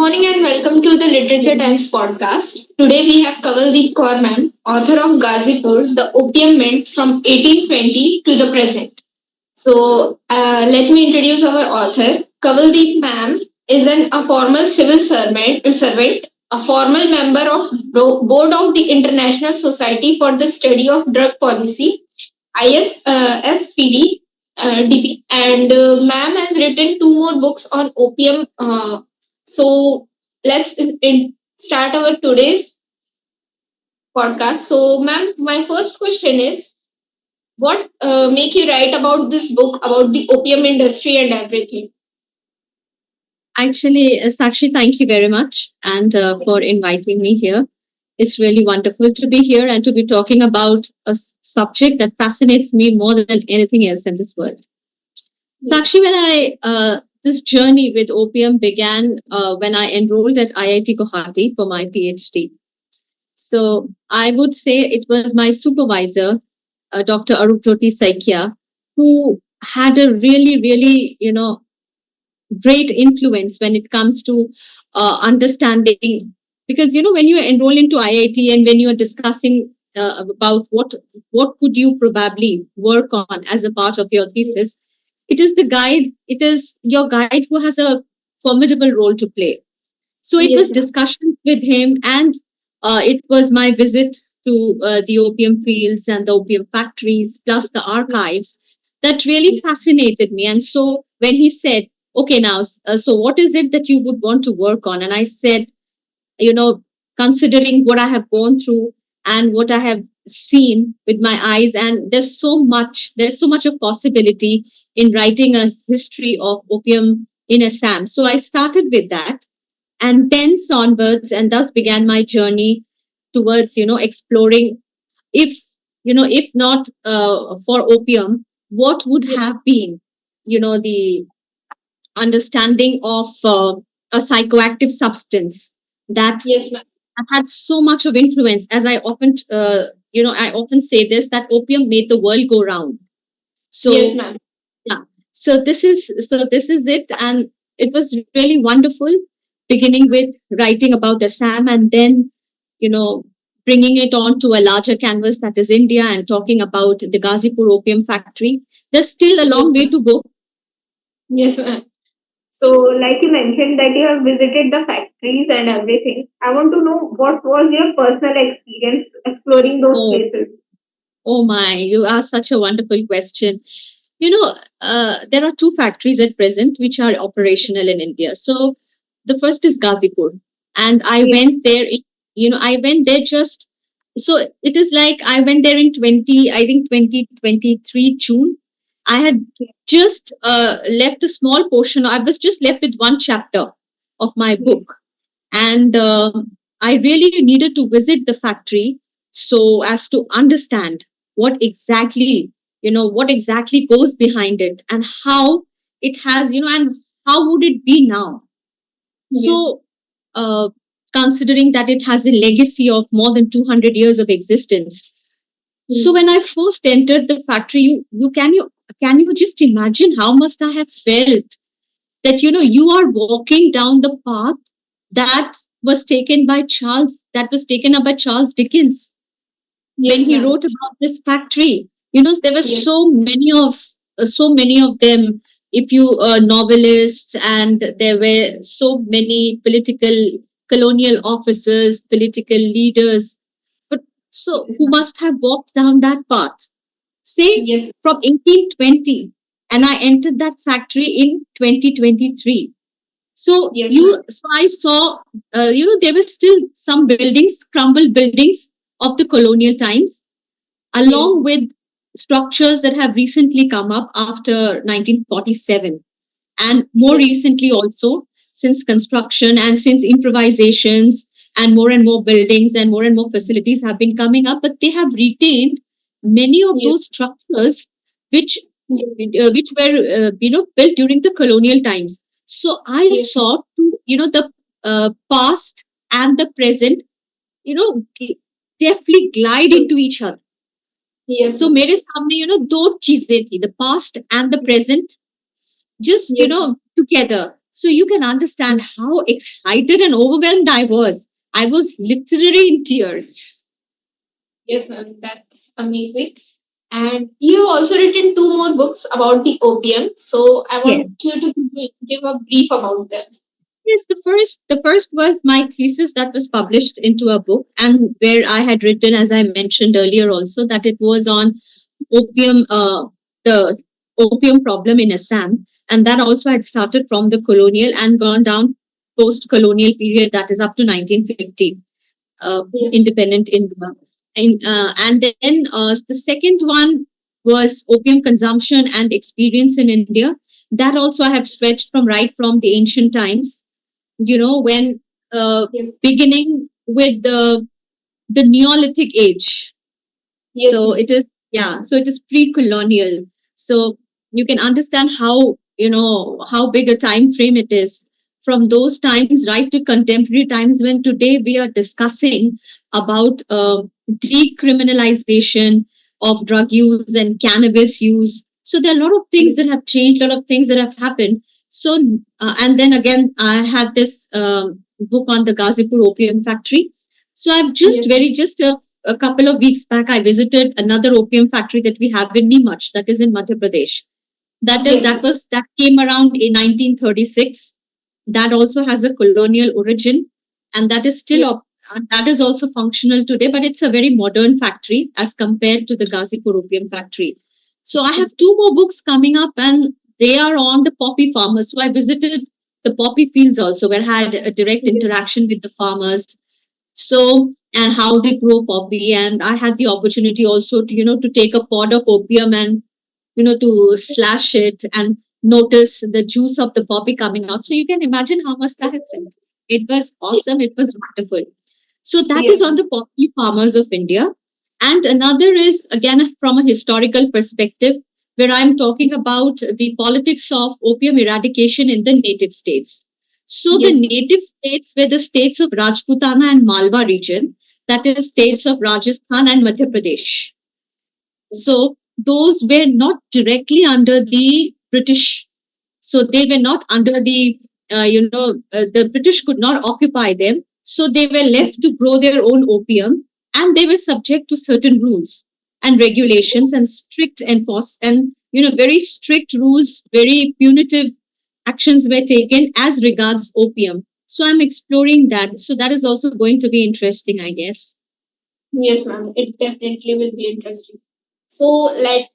morning and welcome to the Literature Times podcast. Today we have Kawal author of Ghazipur, the opium mint from 1820 to the present. Let me introduce our author. Kavaldeep ma'am is a formal civil servant, a formal member of board of the International Society for the Study of Drug Policy, ISSPD, DP, and ma'am has written two more books on opium. So let's start our today's podcast. So, ma'am, my first question is, what make you write about this book about the opium industry and everything? Actually, Sakshi, thank you very much and for inviting me here. It's really wonderful to be here and to be talking about a subject that fascinates me more than anything else in this world. Sakshi, when this journey with opium began when I enrolled at IIT Guwahati for my PhD. So I would say it was my supervisor, Dr. Arupjoti Saikia, who had a really, great influence when it comes to understanding, because when you enroll into IIT and when you are discussing about what could you probably work on as a part of your thesis, it is your guide who has a formidable role to play. So it was discussions with him, and it was my visit to the opium fields and the opium factories, plus the archives, that really fascinated me. And so when he said, okay, now, so what is it that you would want to work on? And I said, you know, considering what I have gone through and what I have seen with my eyes, and there's so much of possibility in writing a history of opium in Assam. So I started with that, and thence onwards, and thus began my journey towards, exploring, if if not for opium, what would have been, the understanding of a psychoactive substance that Yes, ma'am. had so much of influence. As I often, I often say this, that opium made the world go round. So Yes, ma'am. yeah, so this is it, and it was really wonderful beginning with writing about Assam, and then you know bringing it on to a larger canvas, that is India, and talking about the Ghazipur opium factory. There's still a long way to go. Yes, ma'am. So, like you mentioned that you have visited the factories and everything, I want to know what was your personal experience exploring those Oh, places? oh my, you asked such a wonderful question. There are two factories at present which are operational in India. So the first is Ghazipur, and I Yes. went there. I went there just, so it is like I went there in 2023 June. I had just left a small portion. I was just left with one chapter of my book, and I really needed to visit the factory so as to understand what exactly, what exactly goes behind it, and how it has, and how would it be now. Yes. So uh, considering that it has a legacy of more than 200 years of existence. So when I first entered the factory, you can you just imagine how must I have felt that you are walking down the path that was taken up by Charles Dickens when Yes, he ma'am. wrote about this factory. There were Yes. so many of them. If you novelists, and there were so many political colonial officers, political leaders, but so Yes, who ma'am. must have walked down that path, say Yes. from 1820, and I entered that factory in 2023. So Yes, ma'am. I saw, there were still some buildings, crumbled buildings of the colonial times, Yes. along with structures that have recently come up after 1947, and more Yes. recently also, since construction and since improvisations, and more buildings and more facilities have been coming up, but they have retained many of Yes. those structures which Yes. were built during the colonial times. So I Yes. saw the past and the present, deftly glide into each other. Yes, So ma'am. मेरे सामने दो चीजें थी, the past and the present, just Yes, ma'am. together. So you can understand how excited and overwhelmed I was. I was literally in tears. Yes, ma'am. That's amazing. And you have also written two more books about the opium. So I Yeah. want you to give a brief about them. Yes, the first was my thesis that was published into a book, and where I had written, as I mentioned earlier, also that it was on opium, the opium problem in Assam, and that also had started from the colonial and gone down post-colonial period, that is up to 1950, Yes. independent India. And then the second one was opium consumption and experience in India. That also I have stretched from right from the ancient times, when Yes. beginning with the Neolithic age. Yes, So ma'am. it is, yeah, so it is pre-colonial. So you can understand how big a time frame it is, from those times right to contemporary times, when today we are discussing about decriminalization of drug use and cannabis use. So there are a lot of things that have changed, a lot of things that have happened. So and then again, I had this book on the Ghazipur Opium Factory. So I've just Yes. very just a couple of weeks back, I visited another opium factory that we have in Nimach, that is in Madhya Pradesh. Yes. That came around in 1936. That also has a colonial origin, and that is still Yes. that is also functional today, but it's a very modern factory as compared to the Ghazipur opium factory. So I have two more books coming up, and they are on the poppy farmers. So I visited the poppy fields also, where I had a direct Yes. interaction with the farmers, so and how they grow poppy, and I had the opportunity also to to take a pod of opium and to slash it and notice the juice of the poppy coming out. So you can imagine how much that happened. It was awesome, it was wonderful. So that is Yes, on ma'am. the poppy farmers of India. And another is again from a historical perspective, where I'm talking about the politics of opium eradication in the native states. So the Yes, ma'am. native states were the states of Rajputana and Malwa region, that is states of Rajasthan and Madhya Pradesh. So those were not directly under the British. So they were not under the British could not occupy them. So they were left to grow their own opium, and they were subject to certain rules and regulations and strict enforce and very strict rules, very punitive actions were taken as regards opium. So I'm exploring that. So that is also going to be interesting, I guess. Yes, ma'am. It definitely will be interesting. So, like,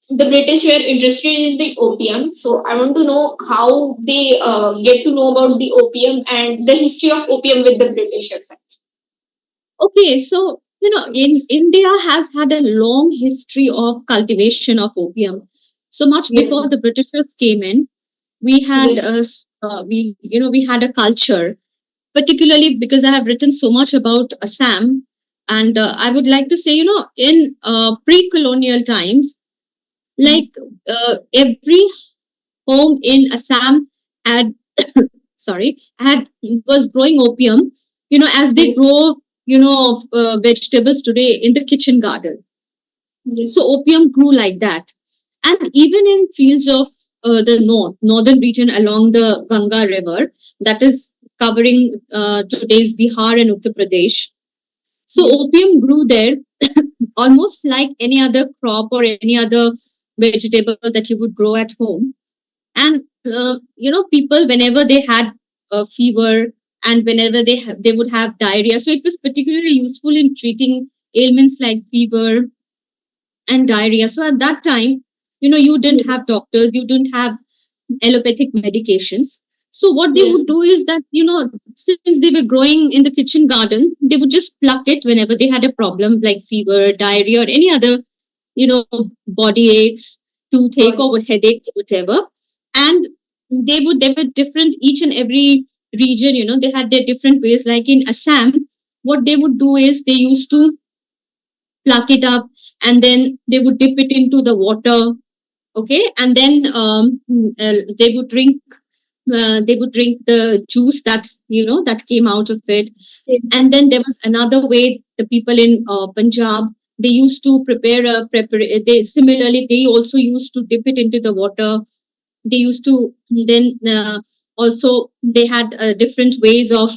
the British were interested in the opium. So, I want to know how they get to know about the opium and the history of opium with the Britishers. Okay, so in India has had a long history of cultivation of opium. So much Yes, before ma'am. the Britishers came in, we had Yes. we had a culture, particularly because I have written so much about Assam, and I would like to say, in pre-colonial times, Mhm. like every home in Assam had had was growing opium, as they Yes. grow, vegetables today in the kitchen garden. Yes. So opium grew like that. And even in fields of the northern region along the Ganga River, that is covering today's Bihar and Uttar Pradesh. So Yes. opium grew there almost like any other crop or any other vegetable that you would grow at home. And people, whenever they had a fever and whenever they would have diarrhea, so it was particularly useful in treating ailments like fever and diarrhea. So at that time, you didn't Yes. have doctors, you didn't have allopathic medications. So what they Yes. would do is that, since they were growing in the kitchen garden, they would just pluck it whenever they had a problem like fever, diarrhea, or any other, body aches, toothache, Body. or headache, whatever. And they were different, each and every region, they had their different ways. Like in Assam, what they would do is they used to pluck it up, and then they would dip it into the water. Okay, and then they would drink the juice that came out of it. And then there was another way, the people in Punjab, they used to prepare they similarly they also used to dip it into the water. They used to then also they had different ways of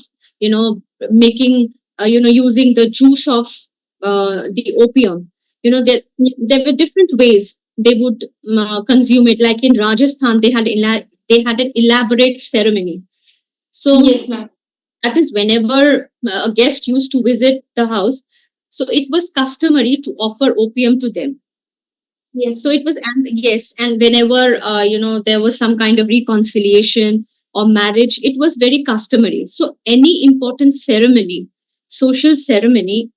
making using the juice of the opium. There were different ways they would consume it. Like in Rajasthan, they had an elaborate ceremony. So Yes, ma'am. that is whenever a guest used to visit the house, so it was customary to offer opium to them. Yes, So it was, and yes, and whenever there was some kind of reconciliation or marriage, it was very customary. So any important ceremony, social ceremony,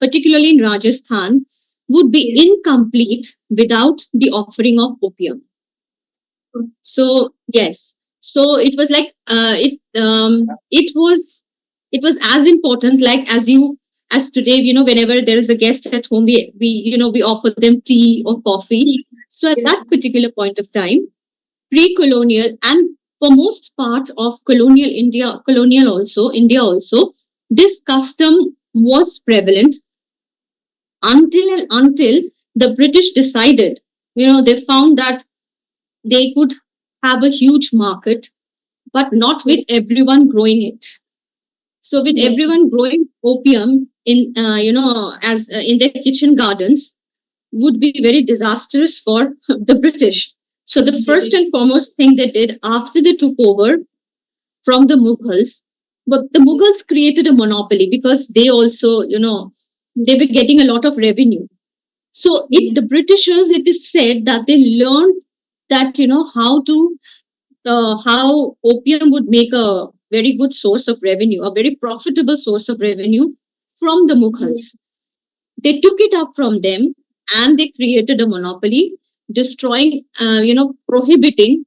particularly in Rajasthan, would be yes, incomplete without the offering of opium. So yes, so it was like it was as important, like as today, whenever there is a guest at home, we offer them tea or coffee. So at yes, that particular point of time, pre-colonial, and for most part of colonial India also, this custom was prevalent until the British decided, they found that they could have a huge market, but not with everyone growing it. So with yes, everyone growing opium in, as in their kitchen gardens, would be very disastrous for the British. So the first British. and foremost thing they did after they took over from the Mughals, but the Mughals created a monopoly because they also, they were getting a lot of revenue. So the Yes, Britishers, it is said that they learned that how opium would make a very good source of revenue, a very profitable source of revenue from the yes, Mughals. They took it up from them and they created a monopoly, destroying, prohibiting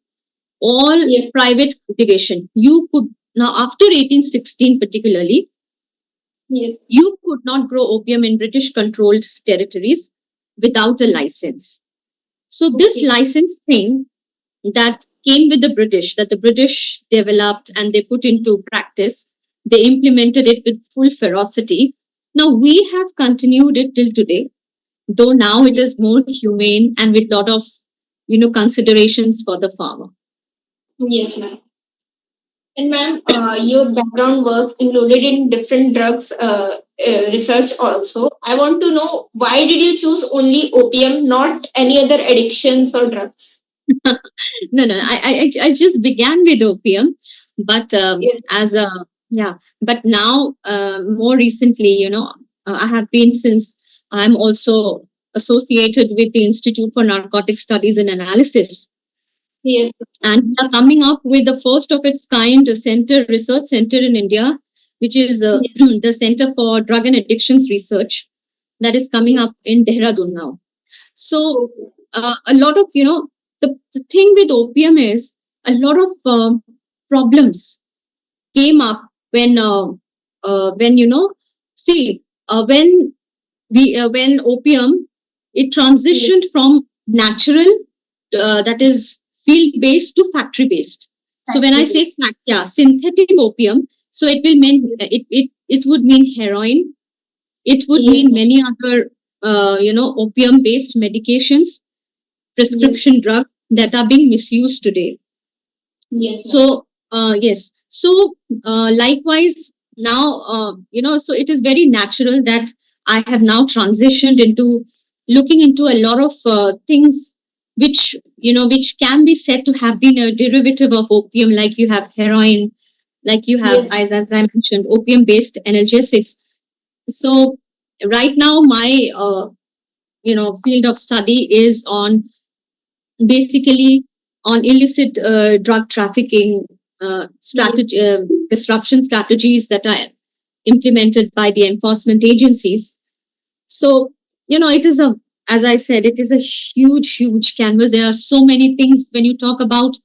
all yes, private cultivation. You could now, after 1816 particularly, yes. you could not grow opium in British controlled territories without a license. So this Okay. license thing that came with the British, that the British developed and they put into practice. They implemented it with full ferocity. Now we have continued it till today, though now it Yes, is more humane and with lot of considerations for the farmer. yes, ma'am. And ma'am, your background works included in different drugs research also. I want to know why did you choose only opium, not any other addictions or drugs? No, I just began with opium, but Yes, as a yeah, but now more recently, I have been, since I'm also associated with the Institute for Narcotic Studies and Analysis, yes, and we are coming up with the first of its kind research center in India, which is yes, the Center for Drug and Addictions Research, that is coming yes. up in Dehradun now. So Okay. a lot of the thing with opium is a lot of problems came up when see when when opium, it Yes, transitioned from natural, that is field based, to factory based. So when I factory say base. synthetic opium, so it will mean Yes, it would mean heroin, it would yes, mean ma'am. many other opium based medications, Yes, prescription drugs that are being misused today. yes, ma'am. So yes, so likewise now, so it is very natural that I have now transitioned into looking into a lot of things which can be said to have been a derivative of opium, like you have heroin, like you have, Yes, as I mentioned, opium based analgesics. So right now my field of study is on, basically, on illicit drug trafficking yes, strategy, disruption strategies that are implemented by the enforcement agencies. So, it is a, as I said, it is a huge, huge canvas. There are so many things when you talk about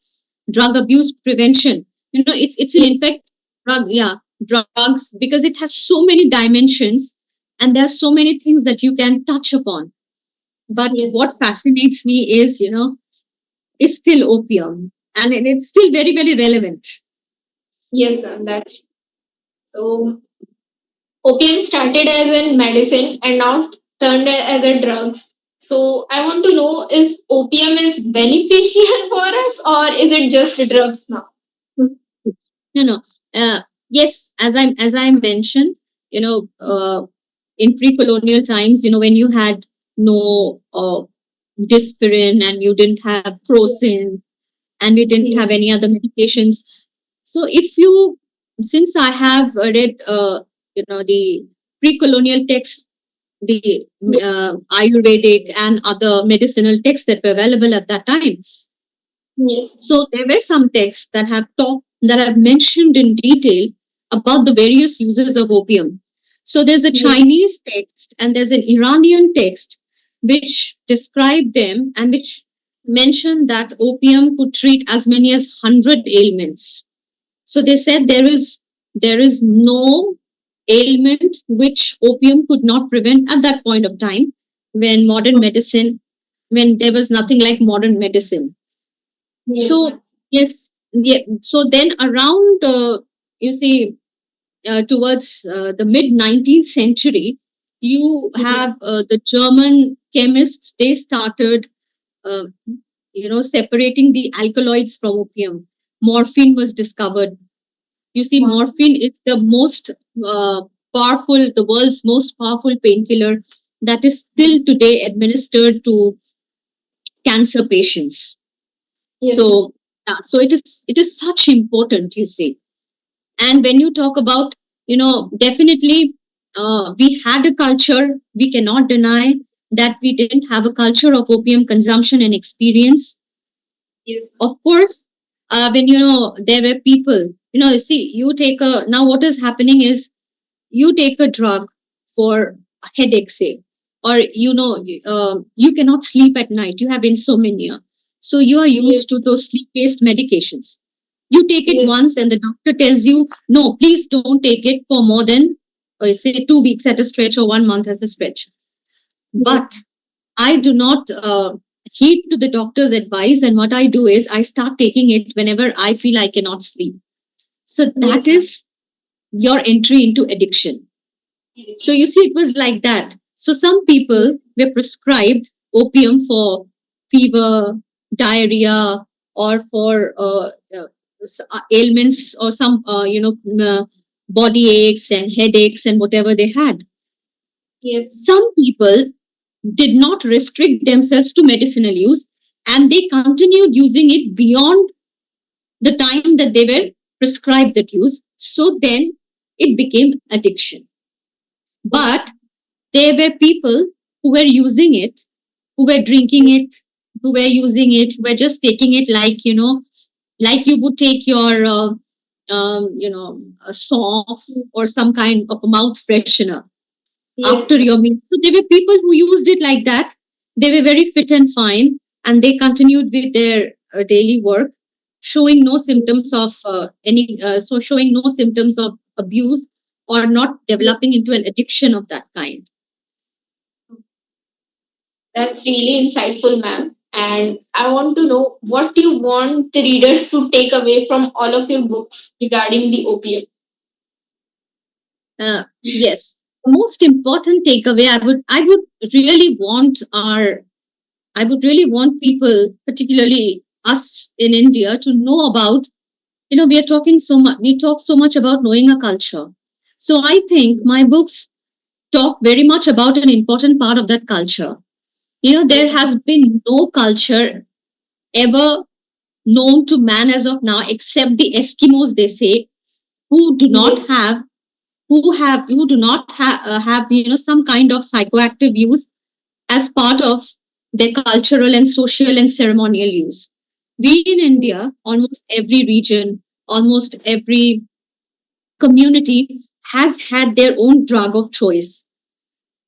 drug abuse prevention. It's yes, in fact drugs, because it has so many dimensions and there are so many things that you can touch upon. But yes, what fascinates me is still opium, and it's still very, very relevant. yes, ma'am. That's so. Opium started as a medicine and now turned as a drugs. So I want to know, is opium is beneficial for us or is it just drugs now? No, no. Yes, as I mentioned, you know, in pre-colonial times, when you had no dispirin and you didn't have crocin and you didn't have Yes. any other medications. So since I have read, the pre-colonial texts, the Ayurvedic and other medicinal texts that were available at that time. Yes. So there were some texts that have mentioned in detail about the various uses of opium. So there's a Yes. Chinese text and there's an Iranian text which describe them and which mention that opium could treat as many as 100 ailments. So they said there is no ailment which opium could not prevent at that point of time when modern medicine, when there was nothing like modern medicine. Yes, So ma'am. yes, yeah. So then around, you see, towards the mid 19th century, you Yes. have the German chemists. They started, uh, separating the alkaloids from opium. Morphine was discovered. You see, Wow. morphine is the most uh, powerful, the world's most powerful painkiller that is still today administered to cancer patients. Yes, ma'am. So, yeah, so it is such important, you see. And when you talk about, definitely, we had a culture. We cannot deny that we didn't have a culture of opium consumption and experience. Yes. Of course, when there were people, you see, you take a now what is happening is you take a drug for a headache, say, or you cannot sleep at night, you have insomnia, so you are Yes. used to those sleep based medications. You take it Yes. once and the doctor tells you, no, please don't take it for more than, say, 2 weeks at a stretch or 1 month as a stretch. Yes. But I do not heed to the doctor's advice, and what I do is I start taking it whenever I feel I cannot sleep. So that Yes, ma'am. is your entry into addiction. So you see, it was like that. So some Yes. people were prescribed opium for fever, diarrhea, or for ailments, or some body aches and headaches and whatever they had. Yes. Some people did not restrict themselves to medicinal use, and they continued using it beyond the time that they were prescribed that use. So then it became addiction. But there were people who were using it, who were drinking it, who were using it, who were just taking it like, like you would take your, a soft or some kind of a mouth freshener Yes, after ma'am. your meal. So there were people who used it like that. They were very fit and fine, and they continued with their daily work, showing no symptoms of showing no symptoms of abuse or not Yes. developing into an addiction of that kind. That's really insightful, ma'am. And I want to know what you want the readers to take away from all of your books regarding the opium. Yes, the most important takeaway I would really want our I would really want people, particularly us in India, to know about. We are talking so much. We talk so much about knowing a culture. So I think my books talk very much about an important part of that culture. There Yes. has been no culture ever known to man as of now, except the Eskimos. They say, who do not Yes. have who do not have some kind of psychoactive use as part of their cultural and social and ceremonial use. We in India, almost every region, almost every community has had their own drug of choice.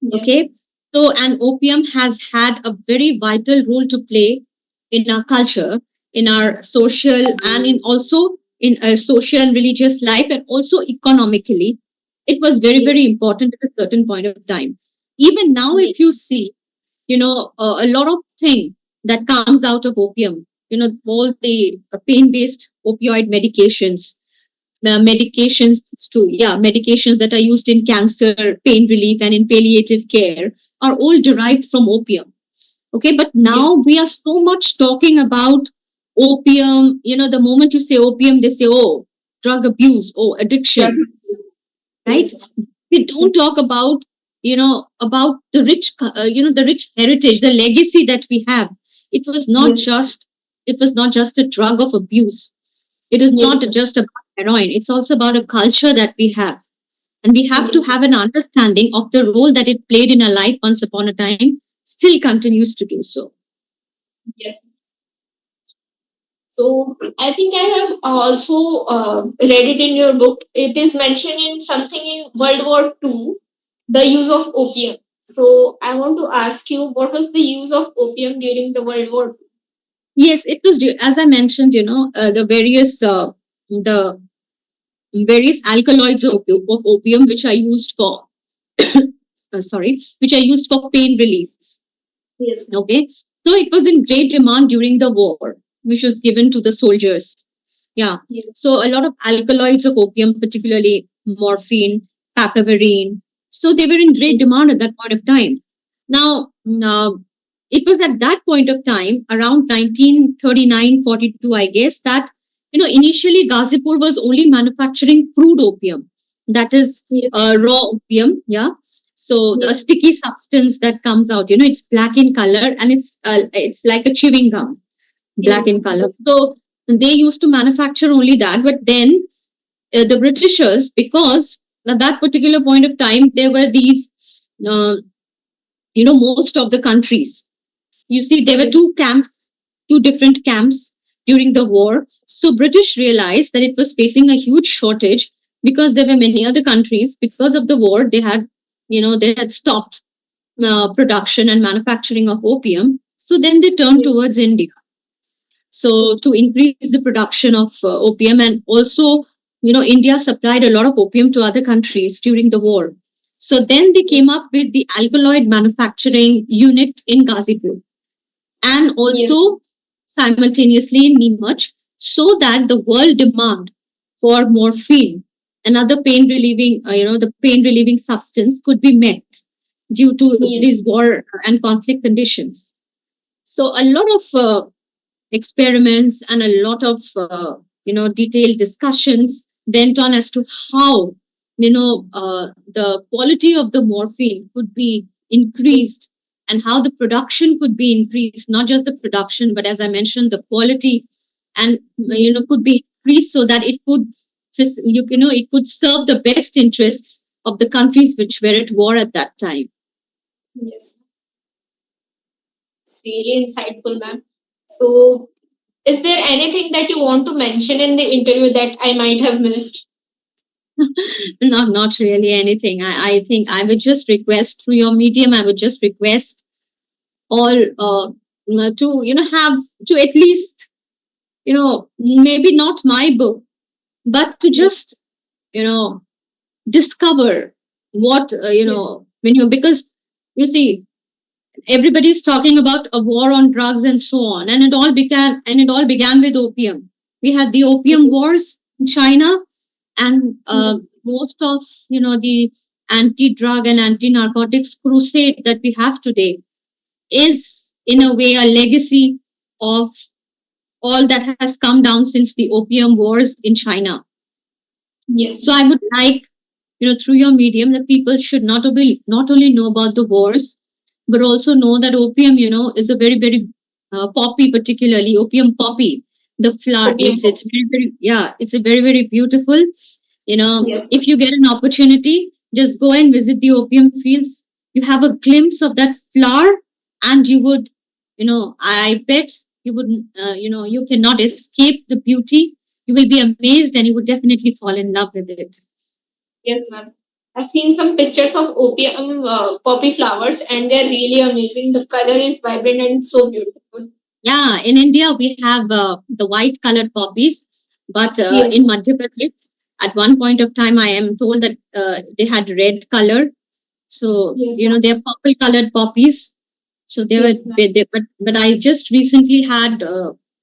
Yes. Okay, so and opium has had a very vital role to play in our culture, in our social, and in also in a social and religious life, and also economically. It was very, Yes. very important at a certain point of time. Even now, Yes. if you see, a lot of thing that comes out of opium, all the pain-based opioid medications, medications medications that are used in cancer, pain relief, and in palliative care are all derived from opium. Okay, but Yes. now we are so much talking about opium. The moment you say opium, they say, oh. drug abuse or addiction, right? Yes, ma'am. We don't talk about, about the the rich heritage, the legacy that we have. It was not Yes, just, a drug of abuse. It is yes, not ma'am. just about heroin. It's also about a culture that we have, and we have to Yes, have an understanding of the role that it played in our life once upon a time, still continues to do so. yes. So I think I have also read it in your book. It is mentioned in something in World War II, the use of opium. So I want to ask you, what was the use of opium during the World War II? Yes, it was as I mentioned, the various alkaloids of opium which are used for which are used for pain relief. Yes, ma'am. Okay, so it was in great demand during the war, which was given to the soldiers. Yeah, Yes, so a lot of alkaloids of opium, particularly morphine, papaverine, so they were in great demand at that point of time. Now, it was at that point of time, around 1939-42, I guess, that initially Ghazipur was only manufacturing crude opium, that is yes, raw opium. Yeah, so the yes, sticky substance that comes out, it's black in color, and it's like a chewing gum, black chewing in gum. color. Yes, So they used to manufacture only that, but then the Britishers, because at that particular point of time there were these, uh, most of the countries, you see, there were yes, two different camps during the war. So British realized that it was facing a huge shortage because there were many other countries. Because of the war, they had stopped production and manufacturing of opium. So then they turned yes, towards India. So to increase the production of opium, and also, India supplied a lot of opium to other countries during the war. So then they yes, came up with the alkaloid manufacturing unit in Ghazipur, and yes, also simultaneously in Nimach, so that the world demand for morphine, another the pain relieving substance, could be met due to yes, these war and conflict conditions. So a lot of experiments and a lot of detailed discussions went on as to how the quality of the morphine could be increased, and how the production could be increased, not just the production, but as I mentioned, the quality, and could be increased so that it could it could serve the best interests of the countries which were at war at that time. yes. It's really insightful, ma'am. So, is there anything that you want to mention in the interview that I might have missed? Not really anything. I think I would just request through your medium, I would just request all to have to at least, maybe not my book, but to Yes, just you know discover what yes, when you, because you see, everybody's talking about a war on drugs and so on, and it all began with opium. We had the opium wars in China, and yes, most of the anti-drug and anti-narcotics crusade that we have today is in a way a legacy of all that has come down since the opium wars in China. yes, So I would like, through your medium, that people should not only know about the wars, but also know that opium, is a very, very poppy, particularly opium poppy. The flower, opium it's pop. very, very, yeah, it's a very, very beautiful. Yes, If you get an opportunity, just go and visit the opium fields. You have a glimpse of that flower, and you would, I bet you would, you cannot escape the beauty. You will be amazed, and you would definitely fall in love with it. yes, ma'am. I've seen some pictures of opium poppy flowers, and they're really amazing. The color is vibrant and so beautiful. Yeah, in India we have the white colored poppies, but Yes, in Madhya Pradesh, at one point of time, I am told that they had red color. So yes, ma'am. they're purple colored poppies. So they were, Yes, ma'am. but I just recently had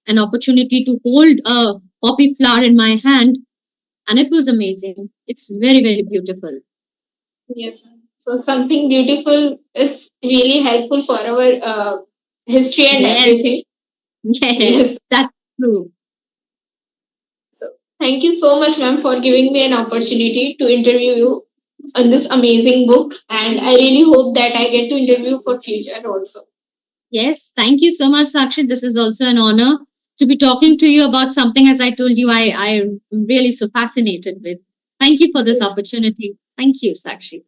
an opportunity to hold a poppy flower in my hand, and it was amazing. It's very, very beautiful. Yes, ma'am. So something beautiful is really helpful for our history and Yes, everything. yes, Yes. that's true. Thank you so much, ma'am, for giving me an opportunity to interview you on this amazing book. And I really hope that I get to interview for future also. Yes, thank you so much, Sakshi. This is also an honor to be talking to you about something, as I told you, I'm really so fascinated with. Thank you for this Yes. opportunity. Thank you, Sakshi.